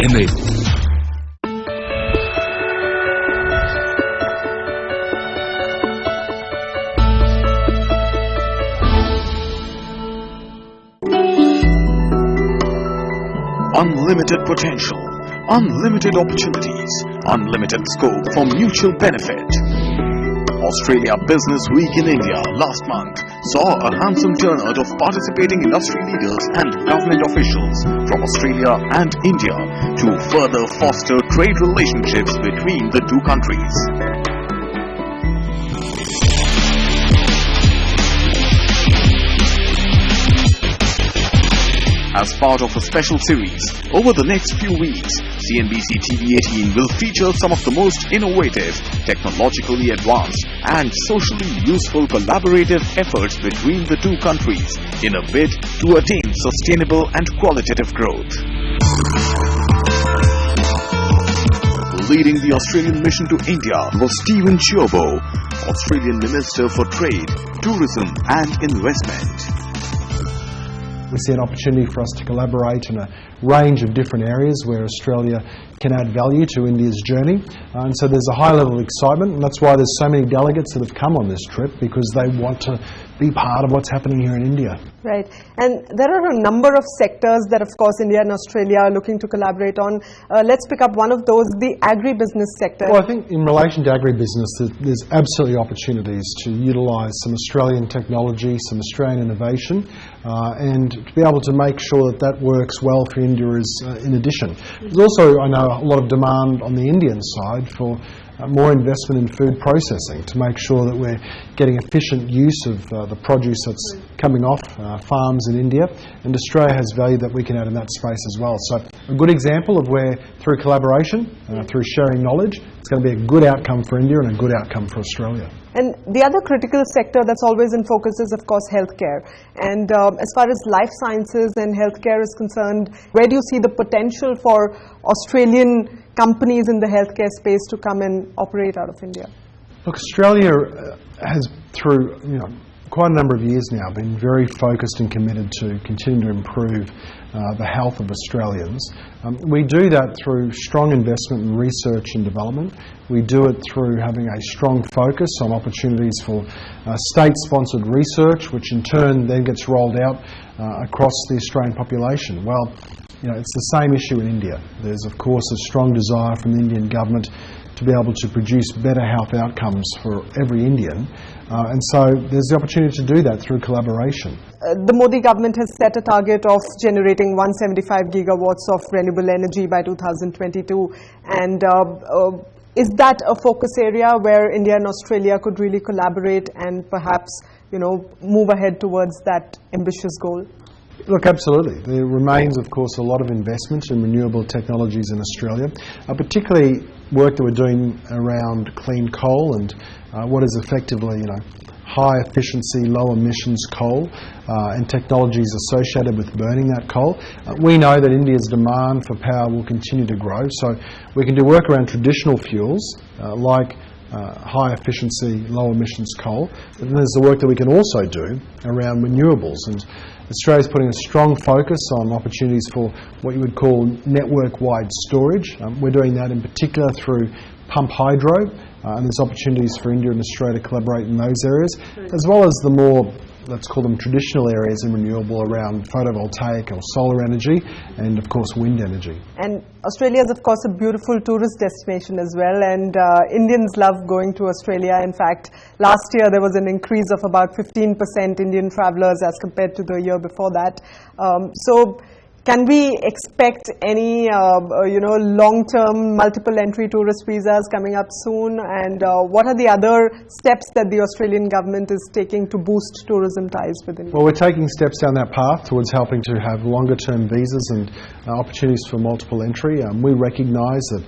Enable. Unlimited potential, unlimited opportunities, unlimited scope for mutual benefit. Australia Business Week in India last month saw a handsome turnout of participating industry leaders and government officials from Australia and India to further foster trade relationships between the two countries. As part of a special series, over the next few weeks, CNBC TV18 will feature some of the most innovative, technologically advanced and socially useful collaborative efforts between the two countries in a bid to attain sustainable and qualitative growth. Leading the Australian mission to India was Stephen Chiobo, Australian Minister for Trade, Tourism and Investment. We see an opportunity for us to collaborate in a range of different areas where Australia can add value to India's journey. And so there's a high level of excitement, and that's why there's so many delegates that have come on this trip, because they want to be part of what's happening here in India. Right. And there are a number of sectors that, of course, India and Australia are looking to collaborate on. Let's pick up one of those, the agribusiness sector. Well, I think in relation to agribusiness, there's absolutely opportunities to utilise some Australian technology, some Australian innovation, and to be able to make sure that that works well for India is in addition. There's also, I know, a lot of demand on the Indian side for more investment in food processing to make sure that we're getting efficient use of the produce that's coming off farms in India, and Australia has value that we can add in that space as well. So a good example of where through collaboration, through sharing knowledge, it's going to be a good outcome for India and a good outcome for Australia. And the other critical sector that's always in focus is, of course, healthcare. And as far as life sciences and healthcare is concerned, where do you see the potential for Australian companies in the healthcare space to come and operate out of India? Look, Australia has, through quite a number of years now, been very focused and committed to continue to improve the health of Australians. We do that through strong investment in research and development. We do it through having a strong focus on opportunities for state-sponsored research, which in turn then gets rolled out across the Australian population. Well, it's the same issue in India. There's, of course, a strong desire from the Indian government to be able to produce better health outcomes for every Indian. And so there's the opportunity to do that through collaboration. The Modi government has set a target of generating 175 gigawatts of renewable energy by 2022. And is that a focus area where India and Australia could really collaborate and perhaps, move ahead towards that ambitious goal? Look, absolutely. There remains, of course, a lot of investment in renewable technologies in Australia, particularly work that we're doing around clean coal and what is effectively, high efficiency, low emissions coal and technologies associated with burning that coal. We know that India's demand for power will continue to grow, so we can do work around traditional fuels like high efficiency, low emissions coal. But then there's the work that we can also do around renewables, and Australia's putting a strong focus on opportunities for what you would call network-wide storage. We're doing that in particular through pump hydro, and there's opportunities for India and Australia to collaborate in those areas, as well as the more, let's call them traditional areas in renewable around photovoltaic or solar energy and, of course, wind energy. And Australia is, of course, a beautiful tourist destination as well, and Indians love going to Australia. In fact, last year there was an increase of about 15% Indian travellers as compared to the year before that. So can we expect any, long-term multiple entry tourist visas coming up soon? And what are the other steps that the Australian government is taking to boost tourism ties with India? Well, we're taking steps down that path towards helping to have longer-term visas and opportunities for multiple entry. We recognise that,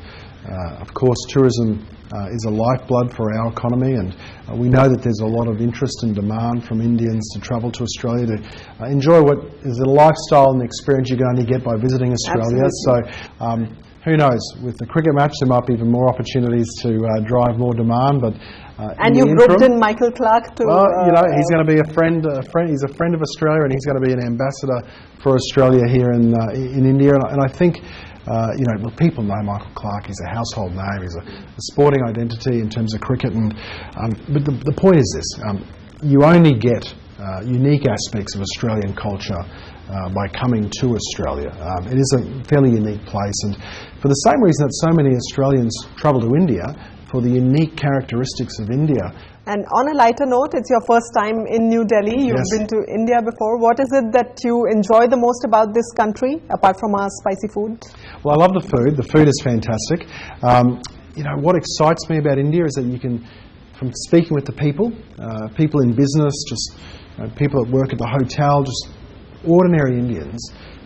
of course, tourism is a lifeblood for our economy, and we know that there's a lot of interest and demand from Indians to travel to Australia to enjoy what is a lifestyle and experience you can only get by visiting Australia. Absolutely. So who knows, with the cricket match there might be even more opportunities to drive more demand. But and you've roped in Michael Clarke to... Well, he's going to be a friend. He's a friend of Australia, and he's going to be an ambassador for Australia here in India. And I think People know Michael Clarke. He's a household name. He's a sporting identity in terms of cricket. But the point is this: you only get unique aspects of Australian culture by coming to Australia. It is a fairly unique place, and for the same reason that so many Australians travel to India, for the unique characteristics of India. And on a lighter note, it's your first time in New Delhi. You've Yes. been to India before. What is it that you enjoy the most about this country, apart from our spicy food? Well, I love the food. The food is fantastic. What excites me about India is that you can, from speaking with the people in business, just people that work at the hotel, just ordinary Indians,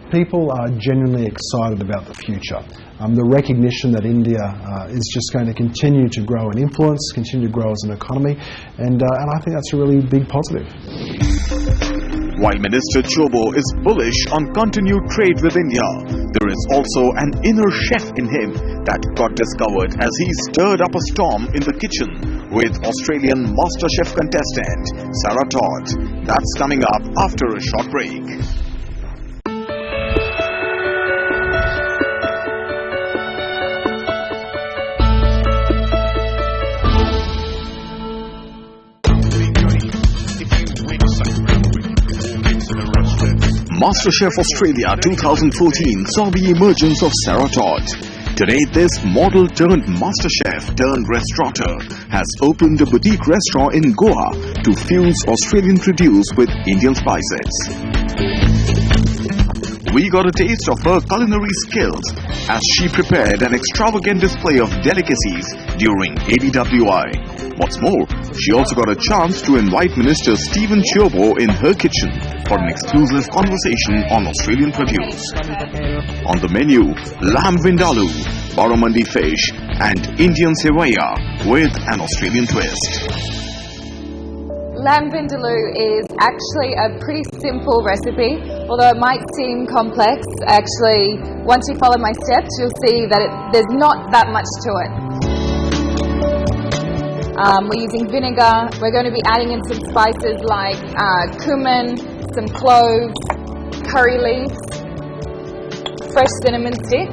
people are genuinely excited about the future. The recognition that India is just going to continue to grow in influence, continue to grow as an economy, and I think that's a really big positive. While Minister Chobo is bullish on continued trade with India, there is also an inner chef in him that got discovered as he stirred up a storm in the kitchen with Australian MasterChef contestant Sarah Todd. That's coming up after a short break. MasterChef Australia 2014 saw the emergence of Sarah Todd. Today, this model turned MasterChef turned restaurateur has opened a boutique restaurant in Goa to fuse Australian produce with Indian spices. We got a taste of her culinary skills as she prepared an extravagant display of delicacies during ADWI. What's more, she also got a chance to invite Minister Stephen Chobo in her kitchen for an exclusive conversation on Australian produce. On the menu, lamb vindaloo, barramundi fish and Indian sevaya with an Australian twist. Lamb vindaloo is actually a pretty simple recipe, although it might seem complex. Actually, once you follow my steps, you'll see that there's not that much to it. We're using vinegar. We're going to be adding in some spices like cumin, some cloves, curry leaves, fresh cinnamon stick,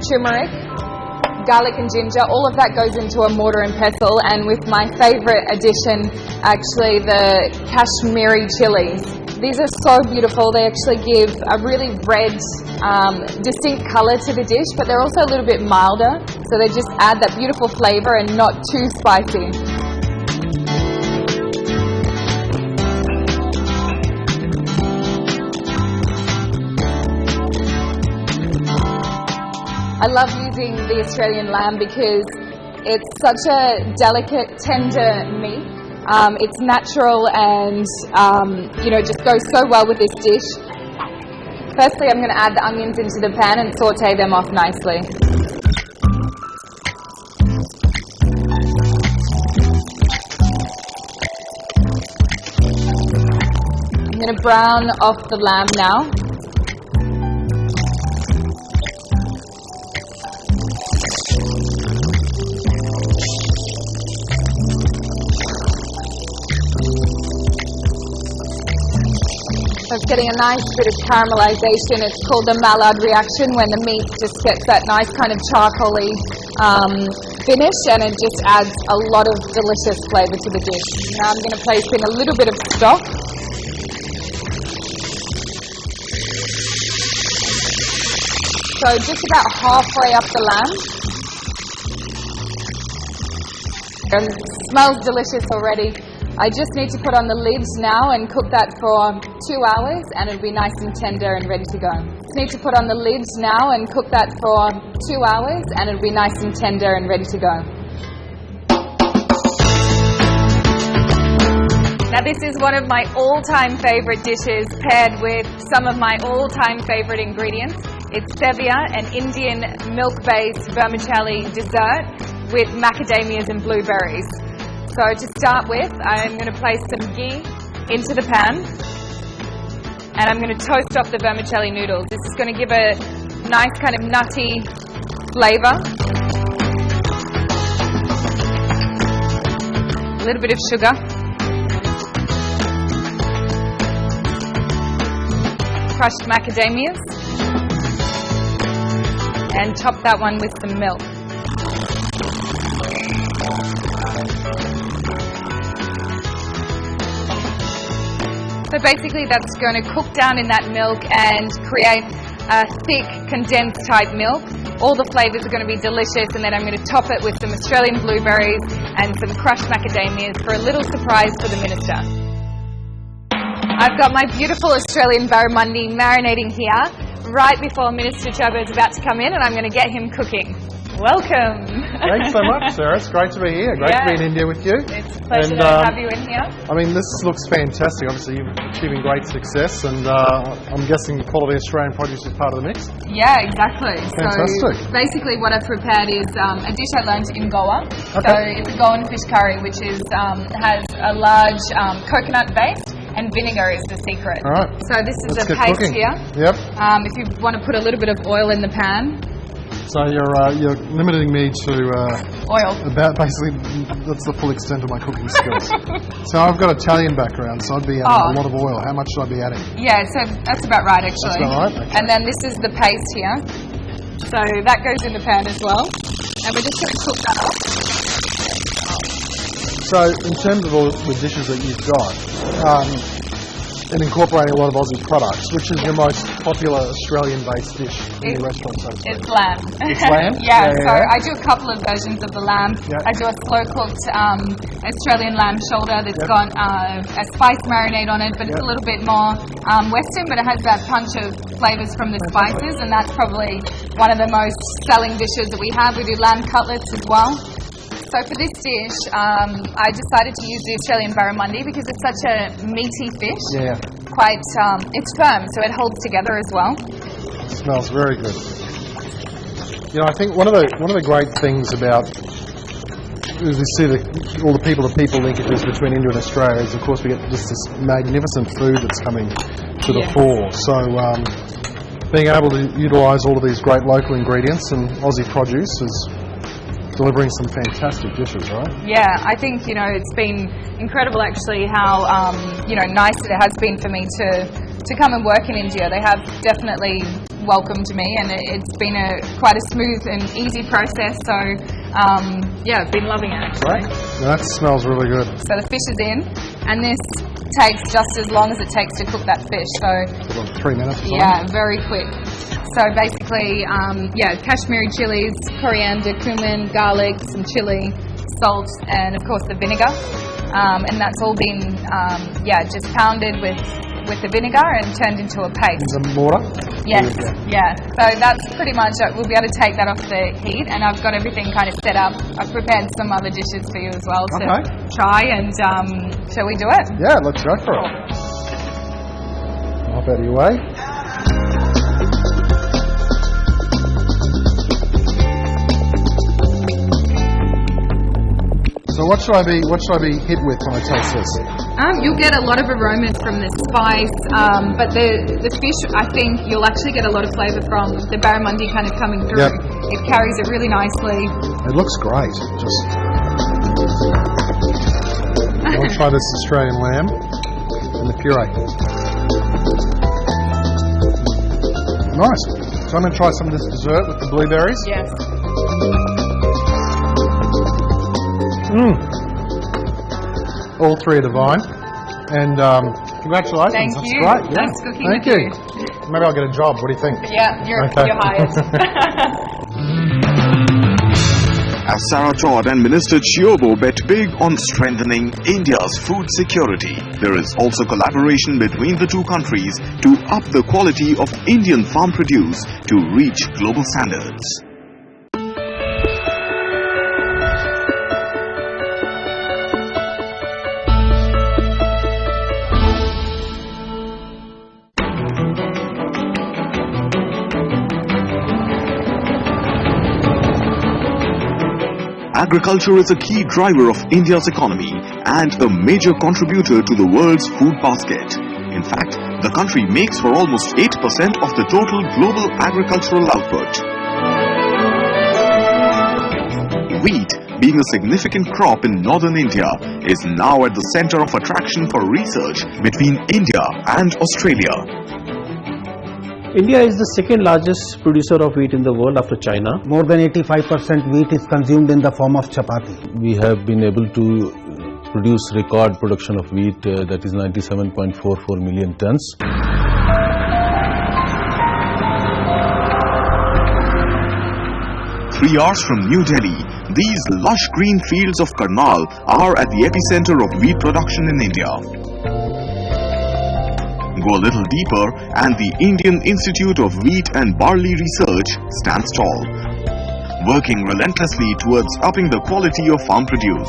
turmeric, garlic and ginger. All of that goes into a mortar and pestle, and with my favourite addition, actually the Kashmiri chilies. These are so beautiful. They actually give a really red, distinct colour to the dish, but they're also a little bit milder, so they just add that beautiful flavour and not too spicy. I love using the Australian lamb because it's such a delicate, tender meat. It's natural and, just goes so well with this dish. Firstly, I'm going to add the onions into the pan and saute them off nicely. I'm going to brown off the lamb now. It's getting a nice bit of caramelization. It's called the Maillard reaction, when the meat just gets that nice kind of charcoaly finish, and it just adds a lot of delicious flavour to the dish. Now I'm going to place in a little bit of stock. So just about halfway up the lamb. And it smells delicious already. I just need to put on the lid now and cook that for 2 hours, and it'll be nice and tender and ready to go. Need to put on the lid now and cook that for 2 hours, and it'll be nice and tender and ready to go. Now this is one of my all-time favourite dishes paired with some of my all-time favourite ingredients. It's sevia, an Indian milk-based vermicelli dessert with macadamias and blueberries. So to start with, I'm going to place some ghee into the pan, and I'm going to toast off the vermicelli noodles. This is going to give a nice kind of nutty flavour. A little bit of sugar. Crushed macadamias. and top that one with some milk. So basically that's going to cook down in that milk and create a thick condensed type milk. All the flavours are going to be delicious, and then I'm going to top it with some Australian blueberries and some crushed macadamias for a little surprise for the minister. I've got my beautiful Australian barramundi marinating here right before Minister Chhabra is about to come in, and I'm going to get him cooking. Welcome. Thanks so much, Sarah. It's great to be here. Great to be in India with you. It's a pleasure to have you in here. I mean, this looks fantastic. Obviously, you're achieving great success, and I'm guessing the quality Australian produce is part of the mix. Yeah, exactly. Fantastic. So basically what I've prepared is a dish I learned in Goa. Okay. So it's a Goan fish curry, which is has a large coconut base, and vinegar is the secret. All right. So this is Let's the get paste cooking. here. Yep. If you want to put a little bit of oil in the pan. So you're limiting me to Oil. about basically that's the full extent of my cooking skills. So I've got Italian background, so I'd be adding a lot of oil. How much should I be adding? Yeah, so that's about right actually. That's about right. Okay. And then this is the paste here. So that goes in the pan as well. And we're just going to cook that up. So in terms of all the dishes that you've got, and incorporating a lot of Aussie products, which is your most popular Australian-based dish in your restaurant, so to speak? It's lamb. It's lamb? Yeah, so I do a couple of versions of the lamb. Yeah. I do a slow-cooked Australian lamb shoulder that's got a spice marinade on it, but it's a little bit more Western, but it has that punch of flavours from the spices, and that's probably one of the most selling dishes that we have. We do lamb cutlets as well. So for this dish, I decided to use the Australian barramundi because it's such a meaty fish. Yeah. Quite, it's firm, so it holds together as well. It smells very good. You know, I think one of the great things about is we see all the people linkages between India and Australia is, of course, we get just this magnificent food that's coming to the fore. So being able to utilise all of these great local ingredients and Aussie produce is delivering some fantastic dishes, right? Yeah, I think, it's been incredible actually how, nice it has been for me to come and work in India. They have definitely welcomed me, and it's been quite a smooth and easy process. So, I've been loving it actually. Right. That smells really good. So the fish is in, and this takes just as long as it takes to cook that fish. So About 3 minutes or something? yeah, very quick. So basically, Kashmiri chilies, coriander, cumin, garlic, some chili, salt, and of course the vinegar. And that's all been, just pounded with the vinegar and turned into a paste. In the mortar? Yes, yeah. So that's pretty much it. We'll be able to take that off the heat, and I've got everything kind of set up. I've prepared some other dishes for you as well to try, and shall we do it? Yeah, let's go for it. Hop out of your way. So what should I be hit with when I taste this? You'll get a lot of aromas from the spice, but the fish, I think you'll actually get a lot of flavour from the barramundi kind of coming through. Yep. It carries it really nicely. It looks great. I'll try this Australian lamb and the puree. Nice. So I'm going to try some of this dessert with the blueberries. Yes. All three are divine. And congratulations. Thank That's you. great. Yeah. Nice cooking Thank with you. Maybe I'll get a job. What do you think? Yeah, you're Okay. hired. As Sarah Todd and Minister Chhabra bet big on strengthening India's food security, there is also collaboration between the two countries to up the quality of Indian farm produce to reach global standards. Agriculture is a key driver of India's economy and a major contributor to the world's food basket. In fact, the country makes for almost 8% of the total global agricultural output. Wheat, being a significant crop in northern India, is now at the center of attraction for research between India and Australia. India is the second largest producer of wheat in the world after China. More than 85% wheat is consumed in the form of chapati. We have been able to produce record production of wheat, that is 97.44 million tons. 3 hours from New Delhi, these lush green fields of Karnal are at the epicenter of wheat production in India. Go a little deeper and the Indian Institute of Wheat and Barley Research stands tall, working relentlessly towards upping the quality of farm produce.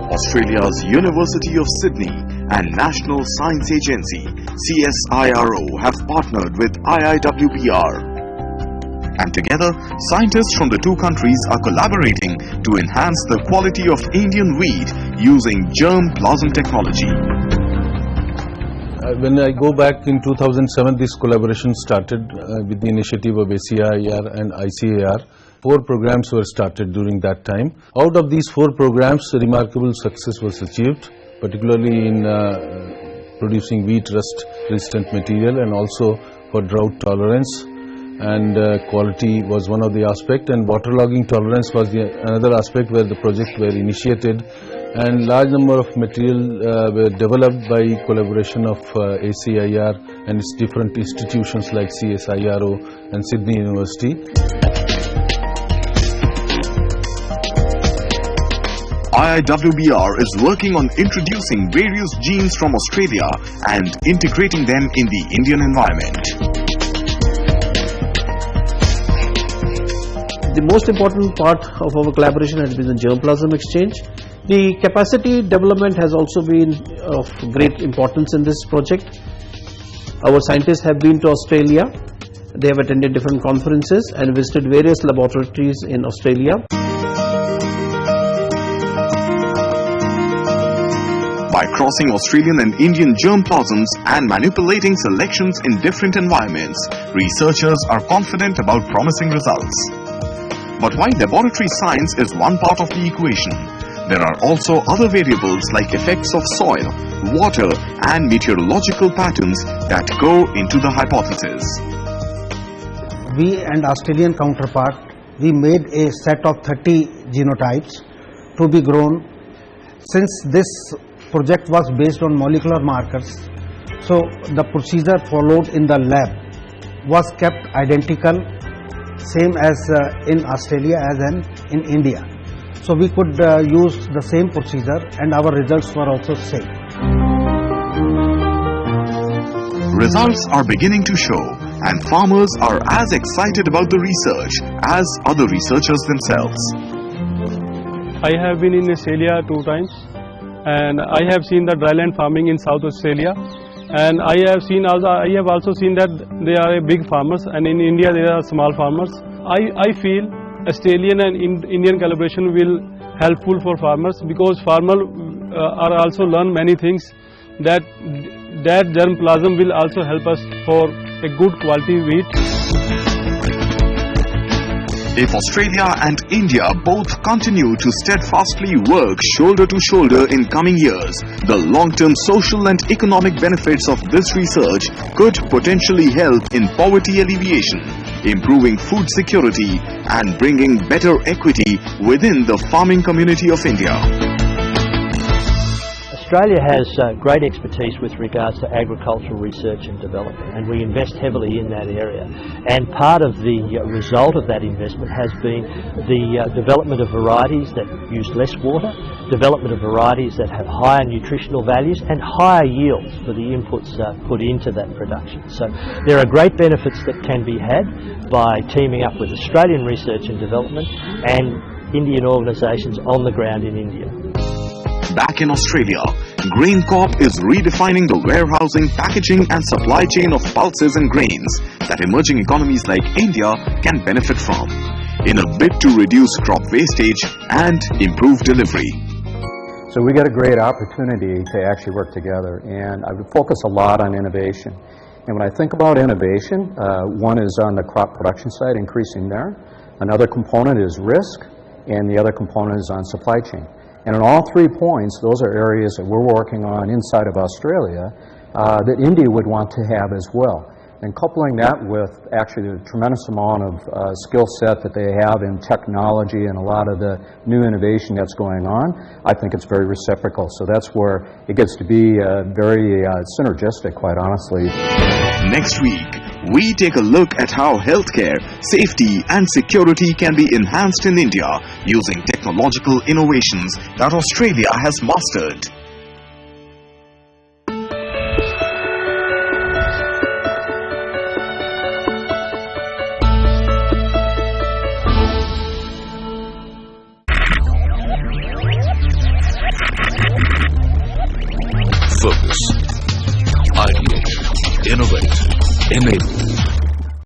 Australia's University of Sydney and National Science Agency CSIRO have partnered with IIWBR. And together, scientists from the two countries are collaborating to enhance the quality of Indian wheat using germplasm technology. When I go back in 2007, this collaboration started with the initiative of ACIR and ICAR. 4 programs were started during that time. Out of these 4 programs, remarkable success was achieved, particularly in producing wheat rust-resistant material and also for drought tolerance. And quality was one of the aspects, and waterlogging tolerance was another aspect where the project were initiated, and large number of material were developed by collaboration of ACIR and its different institutions like CSIRO and Sydney University. IIWBR is working on introducing various genes from Australia and integrating them in the Indian environment. The most important part of our collaboration has been the germplasm exchange. The capacity development has also been of great importance in this project. Our scientists have been to Australia. They have attended different conferences and visited various laboratories in Australia. By crossing Australian and Indian germplasms and manipulating selections in different environments, researchers are confident about promising results. But while laboratory science is one part of the equation, there are also other variables like effects of soil, water and meteorological patterns that go into the hypothesis. We and Australian counterpart, we made a set of 30 genotypes to be grown. Since this project was based on molecular markers, so the procedure followed in the lab was kept identical, same as in Australia as in India. So we could use the same procedure and our results were also same. Results are beginning to show and farmers are as excited about the research as other researchers themselves. I have been in Australia 2 times and I have seen the dryland farming in South Australia, and I have also seen that they are big farmers, and in India there are small farmers. I feel Australian and Indian collaboration will helpful for farmers, because farmers are also learn many things that germplasm will also help us for a good quality wheat. If Australia and India both continue to steadfastly work shoulder to shoulder in coming years, the long-term social and economic benefits of this research could potentially help in poverty alleviation, improving food security and bringing better equity within the farming community of India. Australia has great expertise with regards to agricultural research and development, and we invest heavily in that area. And part of the result of that investment has been the development of varieties that use less water, development of varieties that have higher nutritional values and higher yields for the inputs put into that production. So there are great benefits that can be had by teaming up with Australian research and development and Indian organisations on the ground in India. Back in Australia, GrainCorp is redefining the warehousing, packaging and supply chain of pulses and grains that emerging economies like India can benefit from, in a bid to reduce crop wastage and improve delivery. So we got a great opportunity to actually work together, and I would focus a lot on innovation. And when I think about innovation, one is on the crop production side, increasing there. Another component is risk, and the other component is on supply chain. And on all 3 points, those are areas that we're working on inside of Australia that India would want to have as well. And coupling that with actually the tremendous amount of skill set that they have in technology and a lot of the new innovation that's going on, I think it's very reciprocal. So that's where it gets to be very synergistic, quite honestly. Next week, we take a look at how healthcare, safety and security can be enhanced in India using technological innovations that Australia has mastered. Focus, ideate, innovate, enable.